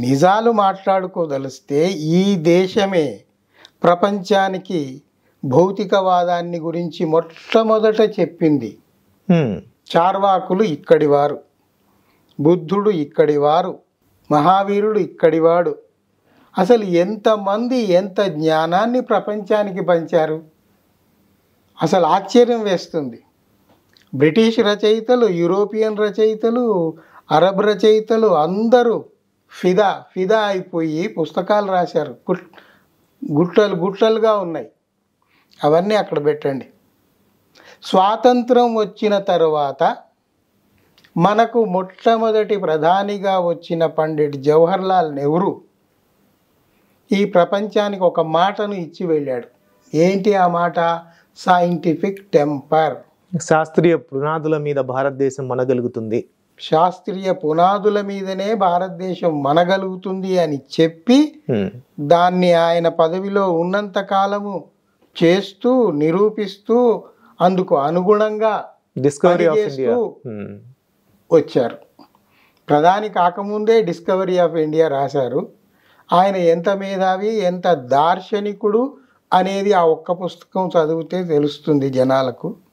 నిజాలు మాట్లాడుకోదలిస్తే ఈ దేశమే ప్రపంచానికి భౌతికవాదాన్ని గురించి మొట్టమొదట చెప్పింది. చార్వాకులు ఇక్కడివారు, బుద్ధుడు ఇక్కడివారు, మహావీరుడు ఇక్కడివాడు. అసలు ఎంతమంది ఎంత జ్ఞానాన్ని ప్రపంచానికి పంచారు, అసలు ఆశ్చర్యం వేస్తుంది. బ్రిటిష్ రచయితలు, యూరోపియన్ రచయితలు, అరబ్ రచయితలు అందరూ ఫిదా అయిపోయి పుస్తకాలు రాశారు. గుట్టలుగా ఉన్నాయి. అవన్నీ అక్కడ పెట్టండి. స్వాతంత్రం వచ్చిన తర్వాత మనకు మొట్టమొదటి ప్రధానిగా వచ్చిన పండిట్ జవహర్లాల్ నెహ్రూ ఈ ప్రపంచానికి ఒక మాటను ఇచ్చి వెళ్ళాడు. ఏంటి ఆ మాట? Scientific temper. శాస్త్రీయ పునాదుల మీద భారతదేశం మనగలుగుతుంది, శాస్త్రీయ పునాదుల మీదనే భారతదేశం మనగలుగుతుంది అని చెప్పి దాన్ని ఆయన పదవిలో ఉన్నంత కాలము చేస్తూ నిరూపిస్తూ అందుకు అనుగుణంగా డిస్కవరీ ఆఫ్ ఇండియా వచ్చారు. ప్రధాని కాకముందే డిస్కవరీ ఆఫ్ ఇండియా రాశారు. ఆయన ఎంత మేధావి, ఎంత దార్శనికుడు అనేది ఆ ఒక్క పుస్తకం చదివితే తెలుస్తుంది జనాలకు.